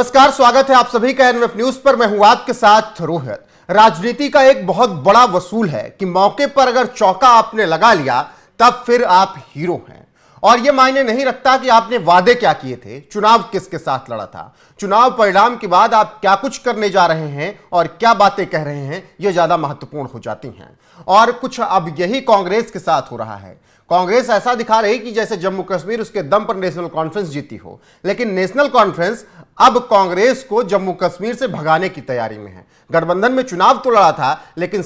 नमस्कार, स्वागत है आप सभी का एनएफ न्यूज पर। मैं हूं आपके साथ रोहित। राजनीति का एक बहुत बड़ा वसूल है कि मौके पर अगर चौका आपने लगा लिया तब फिर आप हीरो हैं, और यह मायने नहीं रखता कि आपने वादे क्या किए थे, चुनाव किसके साथ लड़ा था। चुनाव परिणाम के बाद आप क्या कुछ करने जा रहे हैं और क्या बातें कह रहे हैं, यह ज्यादा महत्वपूर्ण हो जाती हैं। और कुछ अब यही कांग्रेस के साथ हो रहा है। कांग्रेस ऐसा दिखा रही कि जैसे जम्मू कश्मीर उसके दम पर नेशनल कॉन्फ्रेंस जीती हो, लेकिन नेशनल कॉन्फ्रेंस अब कांग्रेस को जम्मू कश्मीर से भगाने की तैयारी में है। गठबंधन में चुनाव तो लड़ा था, लेकिन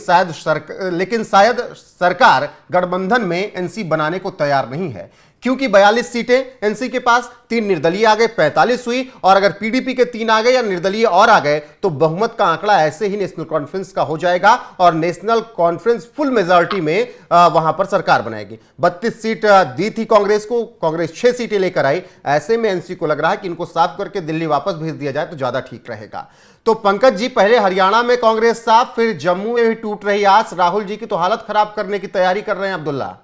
शायद सरकार गठबंधन में एनसी बनाने को तैयार नहीं है, क्योंकि 42 सीटें एनसी के पास, 3 निर्दलीय आ गए, 45 हुई, और अगर पीडीपी के 3 आ गए या निर्दलीय और आ गए तो बहुमत का आंकड़ा ऐसे ही नेशनल कॉन्फ्रेंस का हो जाएगा और नेशनल कॉन्फ्रेंस फुल मेजॉरिटी में वहां पर सरकार बनाएगी। 32 सीट दी थी कांग्रेस को, कांग्रेस 6 सीटें लेकर आई। ऐसे में एनसी को लग रहा है कि इनको साफ करके दिल्ली वापस भेज दिया जाए तो ज्यादा ठीक रहेगा। तो पंकज जी, पहले हरियाणा में कांग्रेस साफ, फिर जम्मू में भी टूट रही आस। राहुल जी की तो हालत खराब करने की तैयारी कर रहे हैं अब्दुल्ला।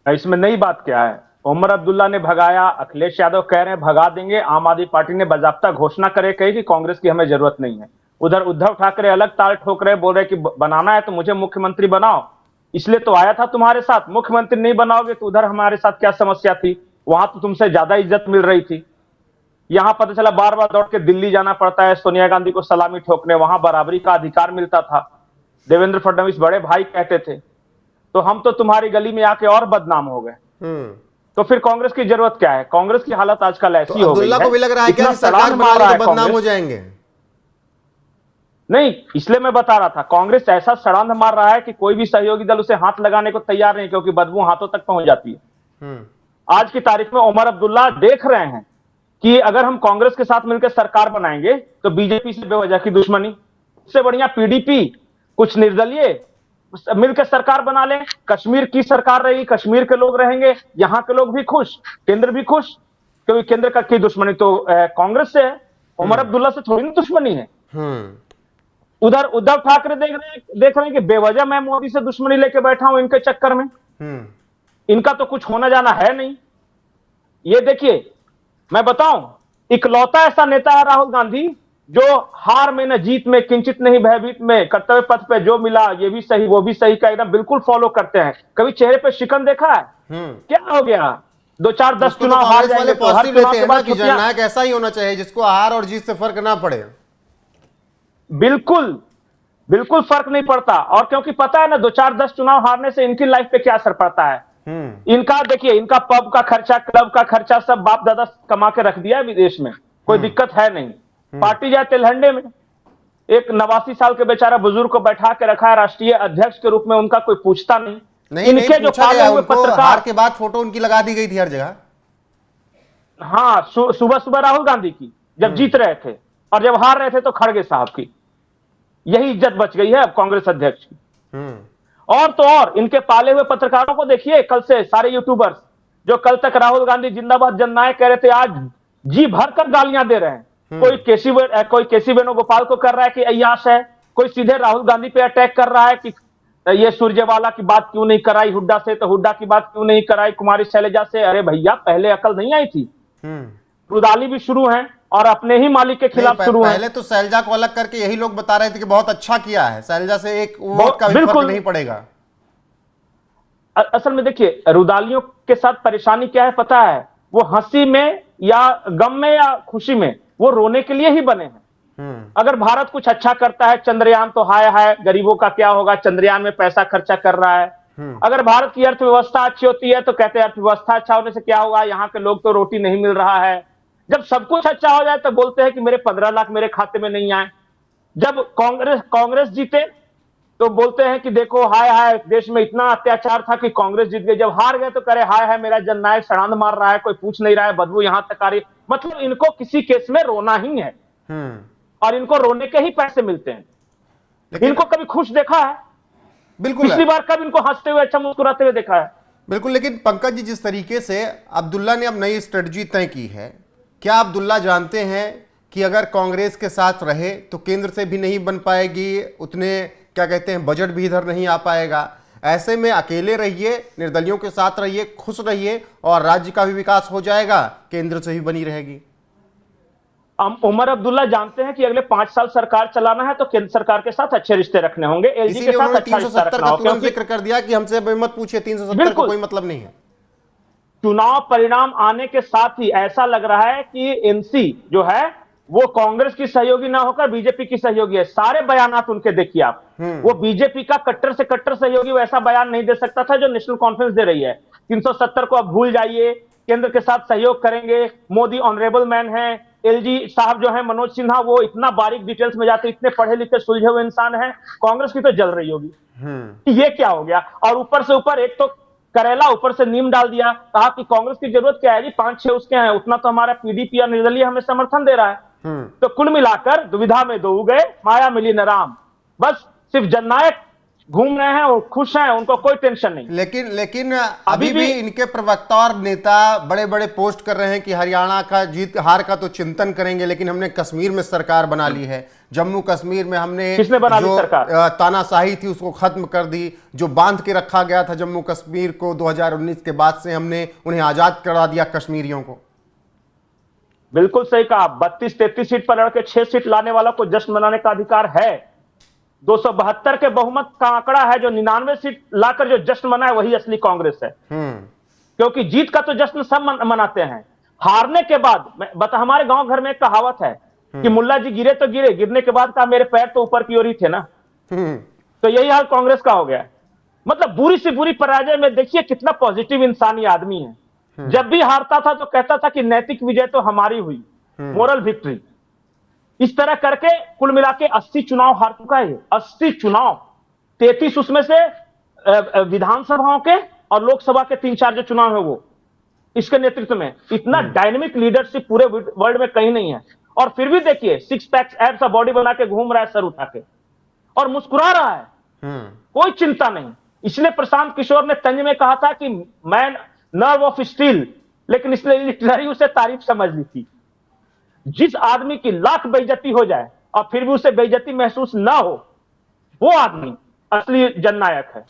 इसमें नई बात क्या है? उमर अब्दुल्ला ने भगाया, अखिलेश यादव कह रहे हैं भगा देंगे, आम आदमी पार्टी ने बाकायदा घोषणा करे कही कि कांग्रेस की हमें जरूरत नहीं है। उधर उद्धव ठाकरे अलग ताल ठोक रहे, बोल रहे कि बनाना है तो मुझे मुख्यमंत्री बनाओ, इसलिए तो आया था तुम्हारे साथ। मुख्यमंत्री नहीं बनाओगे तो उधर हमारे साथ क्या समस्या थी? वहां तो तुमसे ज्यादा इज्जत मिल रही थी। यहां पता चला बार बार दौड़ के दिल्ली जाना पड़ता है सोनिया गांधी को सलामी ठोकने, वहां बराबरी का अधिकार मिलता था। देवेंद्र फडणवीस बड़े भाई कहते थे, तो हम तो तुम्हारी गली में आके और बदनाम हो गए। तो फिर कांग्रेस की जरूरत क्या है? कांग्रेस की हालत आजकल ऐसी हो गई है। अब्दुल्ला को भी लग रहा है कि सरकार बना ले तो बदनाम हो जाएंगे। नहीं, इसलिए मैं बता रहा था, कांग्रेस ऐसा सड़ांध मार रहा है कि कोई भी सहयोगी दल उसे हाथ लगाने को तैयार नहीं, क्योंकि बदबू हाथों तक पहुंच जाती है। आज की तारीख में उमर अब्दुल्ला देख रहे हैं कि अगर हम कांग्रेस के साथ मिलकर सरकार बनाएंगे तो बीजेपी से बेवजह की दुश्मनी, इससे बढ़िया पीडीपी, कुछ निर्दलीय मिलकर सरकार बना ले। कश्मीर की सरकार रहेगी, कश्मीर के लोग रहेंगे, यहां के लोग भी खुश, केंद्र भी खुश, क्योंकि केंद्र का की दुश्मनी तो कांग्रेस से है, उमर अब्दुल्ला से थोड़ी ना दुश्मनी है। उधर उद्धव ठाकरे देख रहे हैं कि बेवजह मैं मोदी से दुश्मनी लेके बैठा हूं इनके चक्कर में। इनका तो कुछ होना जाना है नहीं। ये देखिए, मैं बताऊं, इकलौता ऐसा नेता है राहुल गांधी जो हार में न जीत में किंचित नहीं भयभीत में, कर्तव्य पथ पे जो मिला ये भी सही वो भी सही का एकदम बिल्कुल फॉलो करते हैं। कभी चेहरे पे शिकन देखा है? क्या हो गया? 2-4-10 चुनाव हार जाएंगे तो हर चुनाव के बाद जननायक ऐसा ही होना चाहिए जिसको हार और जीत से फर्क ना पड़े। बिल्कुल बिल्कुल फर्क नहीं पड़ता। और क्योंकि पता है ना, 2-4-10 चुनाव हारने से इनकी लाइफ पे क्या असर पड़ता है। इनका देखिए, इनका पब का खर्चा, क्लब का खर्चा सब बाप दादा कमा के रख दिया है विदेश में, कोई दिक्कत है नहीं। पार्टी जाए तेलहंडे में, एक 89 साल के बेचारा बुजुर्ग को बैठा के रखा है राष्ट्रीय अध्यक्ष के रूप में, उनका कोई पूछता नहीं। इनके जो पाले हुए पत्रकार, हार के बाद फोटो उनकी लगा दी गई थी हर जगह। हाँ, सुबह सुबह राहुल गांधी की जब जीत रहे थे, और जब हार रहे थे तो खड़गे साहब की। यही इज्जत बच गई है अब कांग्रेस अध्यक्ष की। और तो और इनके पाले हुए पत्रकारों को देखिए, कल से सारे यूट्यूबर्स जो कल तक राहुल गांधी जिंदाबाद जननायक कह रहे थे, आज जी भरकर गालियां दे रहे हैं। कोई केसी वेणुगोपाल को कर रहा है कि अय्याश है, कोई सीधे राहुल गांधी पे अटैक कर रहा है कि ये सुरजेवाला की बात क्यों नहीं कराई हुड्डा से, तो हुड्डा की बात क्यों नहीं कराई कुमारी शैलजा से। अरे भैया, पहले अकल नहीं आई थी? रुदाली भी शुरू है और अपने ही मालिक के खिलाफ शुरू है। पहले तो शैलजा को अलग करके यही लोग बता रहे थे कि बहुत अच्छा किया है, शैलजा से एक वोट का भी फर्क नहीं पड़ेगा। असल में देखिए, रुदालियों के साथ परेशानी क्या है पता है? वो हंसी में या गम में या खुशी में वो रोने के लिए ही बने हैं। अगर भारत कुछ अच्छा करता है, चंद्रयान तो हाय हाय, गरीबों का क्या होगा, चंद्रयान में पैसा खर्चा कर रहा है। अगर भारत की अर्थव्यवस्था अच्छी होती है तो कहते हैं अर्थव्यवस्था अच्छा होने से क्या होगा, यहाँ के लोग तो रोटी नहीं मिल रहा है। जब सब कुछ अच्छा हो जाए तो बोलते हैं कि मेरे 15 लाख मेरे खाते में नहीं आए। जब कांग्रेस जीते तो बोलते हैं कि देखो हाय हाय, देश में इतना अत्याचार था कि कांग्रेस जीत गई। जब हार गए तो करे हाय हाय, मेरा जननायक सड़ांध मार रहा है, कोई पूछ नहीं रहा है, बदबू यहां तक आ रही। मतलब इनको किसी केस में रोना ही है, और इनको रोने के ही पैसे मिलते हैं। इनको कभी खुश देखा है? बिल्कुल। पिछली बार कब इनको हंसते हुए, अच्छा मुस्कुराते हुए देखा है? बिल्कुल। लेकिन पंकज जी, जिस तरीके से अब्दुल्ला ने अब नई स्ट्रेटजी तय की है, क्या अब्दुल्ला जानते हैं कि अगर कांग्रेस के साथ रहे तो केंद्र से भी नहीं बन पाएगी, उतने क्या कहते हैं बजट भी इधर नहीं आ पाएगा। ऐसे में अकेले रहिए, निर्दलियों के साथ रहिए, खुश रहिए और राज्य का भी विकास हो जाएगा, केंद्र से भी बनी रहेगी। उमर अब्दुल्ला जानते हैं कि अगले 5 साल सरकार चलाना है तो केंद्र सरकार के साथ अच्छे रिश्ते रखने होंगे, एलजी के साथ अच्छा रिश्ता 370 रखना का होगा, तुरंत जिक्र कर दिया कि हमसे अब मत पूछिए, 370 का कोई मतलब नहीं है। चुनाव परिणाम आने के साथ ही ऐसा लग रहा है कि एनसी जो है वो कांग्रेस की सहयोगी ना होकर बीजेपी की सहयोगी है। सारे बयानात उनके देखिए आप, वो बीजेपी का कट्टर से कट्टर सहयोगी वैसा बयान नहीं दे सकता था जो नेशनल कॉन्फ्रेंस दे रही है। 370 को अब भूल जाइए, केंद्र के साथ सहयोग करेंगे, मोदी ऑनरेबल मैन है, एलजी साहब जो है मनोज सिन्हा वो इतना बारीक डिटेल्स में जाते, इतने पढ़े लिखे सुलझे हुए इंसान हैं, कांग्रेस की तो जल रही होगी कि ये क्या हो गया। और ऊपर से ऊपर एक तो करेला ऊपर से नीम डाल दिया, कहा कि कांग्रेस की जरूरत क्या है जी, 5-6 उसके हैं, उतना तो हमारा पीडीपी और निर्दलीय हमें समर्थन दे रहा है। तो कुल मिलाकर दुविधा में दो गए, माया मिली न राम। बस सिर्फ जननायक घूम रहे हैं और खुश हैं, उनको कोई टेंशन नहीं। लेकिन अभी भी इनके प्रवक्ता और नेता बड़े बड़े पोस्ट कर रहे हैं कि हरियाणा का जीत हार का तो चिंतन करेंगे, लेकिन हमने कश्मीर में सरकार बना ली है, जम्मू कश्मीर में हमने जो तानाशाही थी उसको खत्म कर दी, जो बांध के रखा गया था जम्मू कश्मीर को 2019 के बाद से हमने उन्हें आजाद करा दिया कश्मीरियों को। बिल्कुल सही कहा, 32-33 सीट पर लड़के 6 सीट लाने वाला को जश्न मनाने का अधिकार है। 272 के बहुमत का आंकड़ा है, जो 99 सीट लाकर जो जश्न मनाए वही असली कांग्रेस है। क्योंकि जीत का तो जश्न सब मनाते हैं, हारने के बाद हमारे गांव घर में एक कहावत है कि मुल्ला जी गिरे तो गिरे, गिरने के बाद कहा मेरे पैर तो ऊपर की ओर ही थे ना। तो यही हाल कांग्रेस का हो गया। मतलब बुरी से बुरी पराजय में देखिए कितना पॉजिटिव इंसानी आदमी है। जब भी हारता था तो कहता था कि नैतिक विजय तो हमारी हुई, मोरल विक्ट्री। इस तरह करके कुल मिला के 80 चुनाव हार चुका है। 80 चुनाव, 33 उसमें से विधानसभाओं के और लोकसभा के 3-4 जो चुनाव है वो इसके नेतृत्व में। इतना डायनेमिक लीडरशिप पूरे वर्ल्ड में कहीं नहीं है। और फिर भी देखिए 6 पैक्स एब्स बॉडी बना के घूम रहा है सर उठा के और मुस्कुरा रहा है, कोई चिंता नहीं। इसलिए प्रशांत किशोर ने तंज में कहा था कि मैन नर्व ऑफ स्टील, लेकिन इसने लिटरली उसे तारीफ समझ ली थी। जिस आदमी की लाख बेइज्जती हो जाए और फिर भी उसे बेइज्जती महसूस ना हो, वो आदमी असली जननायक है।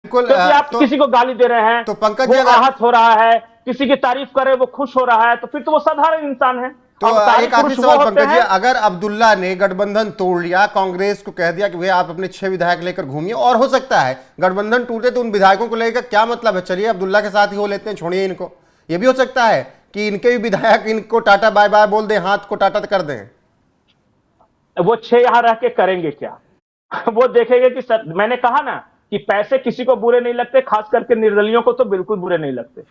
क्योंकि आप किसी को गाली दे रहे हैं तो पंकज जी आहत हो रहा है, किसी की तारीफ करे वो खुश हो रहा है, तो फिर तो वो साधारण इंसान है। तो एक आखिरी सवाल पंकज जी, अगर अब्दुल्ला ने गठबंधन तोड़ लिया, कांग्रेस को कह दिया कि भैया आप अपने 6 विधायक लेकर घूमिए, और हो सकता है गठबंधन टूटे तो उन विधायकों को लेकर क्या मतलब है, चलिए अब्दुल्ला के साथ ही हो लेते हैं, छोड़िए इनको, ये भी हो सकता है कि इनके भी विधायक इनको टाटा बाय बाय बोल दें, हाथ को टाटा कर दें। वो 6 यहां रह के करेंगे क्या? वो देखेंगे कि सर, मैंने कहा ना कि पैसे किसी को बुरे नहीं लगते, खास करके निर्दलियों को तो बिल्कुल बुरे नहीं लगते।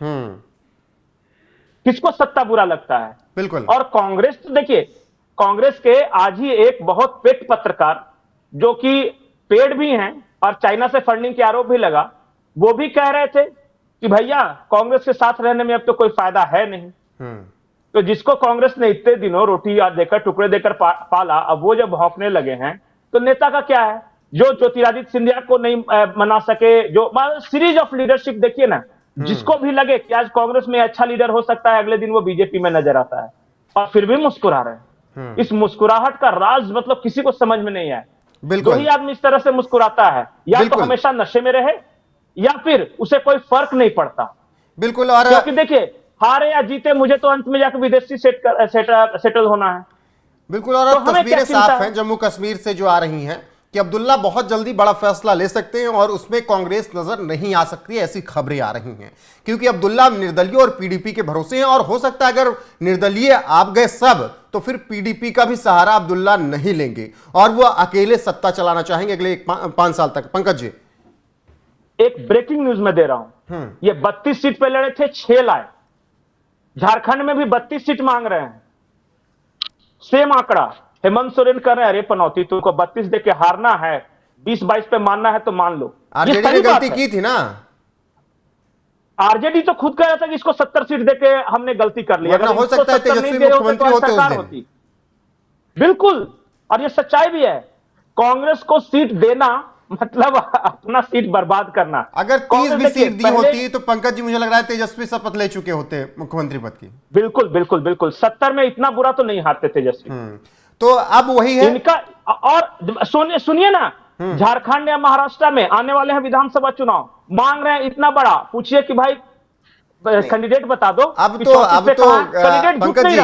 किसको सत्ता बुरा लगता है? बिल्कुल। और कांग्रेस तो देखिए, कांग्रेस के आज ही एक बहुत पेट पत्रकार जो कि पेड भी हैं और चाइना से फंडिंग के आरोप भी लगा, वो भी कह रहे थे कि भैया कांग्रेस के साथ रहने में अब तो कोई फायदा है नहीं। तो जिसको कांग्रेस ने इतने दिनों रोटी देकर टुकड़े देकर पाला, अब वो जब भौंकने लगे हैं तो नेता का क्या है? जो ज्योतिरादित्य सिंधिया को नहीं मना सके, जो सीरीज ऑफ लीडरशिप देखिए ना, जिसको भी लगे कि आज कांग्रेस में अच्छा लीडर हो सकता है, अगले दिन वो बीजेपी में नजर आता है और फिर भी मुस्कुरा रहे हैं। इस मुस्कुराहट का राज मतलब किसी को समझ में नहीं आया। दो ही आदमी इस तरह से मुस्कुराता है, या तो हमेशा नशे में रहे या फिर उसे कोई फर्क नहीं पड़ता। बिल्कुल। और क्योंकि देखिए, हारे या जीते मुझे तो अंत में जाकर विदेशी सेटल होना है। बिल्कुल। और अब तस्वीरें साफ हैं जम्मू कश्मीर से जो आ रही हैं कि अब्दुल्ला बहुत जल्दी बड़ा फैसला ले सकते हैं और उसमें कांग्रेस नजर नहीं आ सकती, ऐसी खबरें आ रही हैं, क्योंकि अब्दुल्ला निर्दलीय और पीडीपी के भरोसे हैं। और हो सकता है अगर निर्दलीय आप गए सब, तो फिर पीडीपी का भी सहारा अब्दुल्ला नहीं लेंगे और वो अकेले सत्ता चलाना चाहेंगे अगले 5 साल तक। पंकज जी, एक ब्रेकिंग न्यूज में दे रहा हूं, ये 32 सीट पे लड़े थे, 6 लाए। झारखंड में भी 32 सीट मांग रहे हैं, सेम आंकड़ा। हेमंत सोरेन कर रहे हैं, अरे पनौती तुमको 32 देके हारना है, 20-22 पे मानना है तो मान लो। आरजेडी ने गलती की थी ना, आरजेडी तो खुद कह रहा था कि इसको 70 सीट देके हमने गलती कर ली। अगर हो सकता है तेजस्वी मुख्यमंत्री होते उस दिन। बिल्कुल, और ये सच्चाई भी है। कांग्रेस को सीट देना मतलब अपना सीट बर्बाद करना। अगर 30 भी सीट दी होती तो पंकज जी मुझे लग रहा है तेजस्वी शपथ ले चुके होते मुख्यमंत्री पद की। बिल्कुल बिल्कुल बिल्कुल, 70 में इतना बुरा तो नहीं हारते तेजस्वी। तो अब वही है इनका। और सुनिए ना, झारखंड या महाराष्ट्र में आने वाले हैं विधानसभा चुनाव, मांग रहे हैं इतना बड़ा, पूछिए कि भाई कैंडिडेट बता दो। अब तो कैंडिडेट पंकज जी,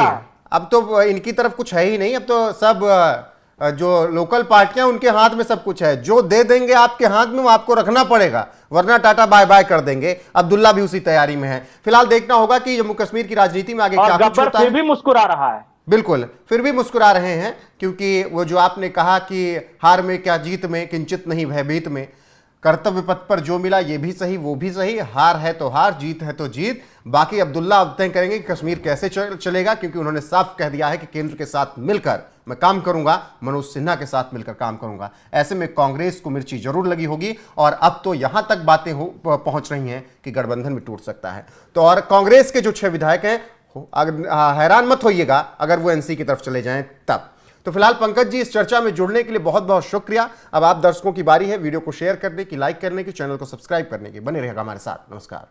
अब तो इनकी तरफ कुछ है ही नहीं, अब तो सब जो लोकल पार्टियां उनके हाथ में सब कुछ है, जो दे देंगे आपके हाथ में वो आपको रखना पड़ेगा, वरना टाटा बाय बाय कर देंगे। अब्दुल्ला भी उसी तैयारी में है। फिलहाल देखना होगा कि जम्मू कश्मीर की राजनीति में आगे क्या कुछ होता है। भी मुस्कुरा रहा है, बिल्कुल फिर भी मुस्कुरा रहे हैं, क्योंकि वो जो आपने कहा कि हार में क्या जीत में किंचित नहीं भयभीत में, कर्तव्य पथ पर जो मिला ये भी सही वो भी सही, हार है तो हार, जीत है तो जीत। बाकी अब्दुल्ला अब तय करेंगे कि कश्मीर कैसे चलेगा, क्योंकि उन्होंने साफ कह दिया है कि केंद्र के साथ मिलकर मैं काम करूंगा, मनोज सिन्हा के साथ मिलकर काम करूंगा। ऐसे में कांग्रेस को मिर्ची जरूर लगी होगी, और अब तो यहां तक बातें पहुंच रही हैं कि गठबंधन भी टूट सकता है। तो और कांग्रेस के जो 6 विधायक हैं, हैरान मत होइएगा अगर वो एनसी की तरफ चले जाएं तब। तो फिलहाल पंकज जी, इस चर्चा में जुड़ने के लिए बहुत बहुत शुक्रिया। अब आप दर्शकों की बारी है वीडियो को शेयर करने की, लाइक करने की, चैनल को सब्सक्राइब करने की। बने रहेगा हमारे साथ। नमस्कार।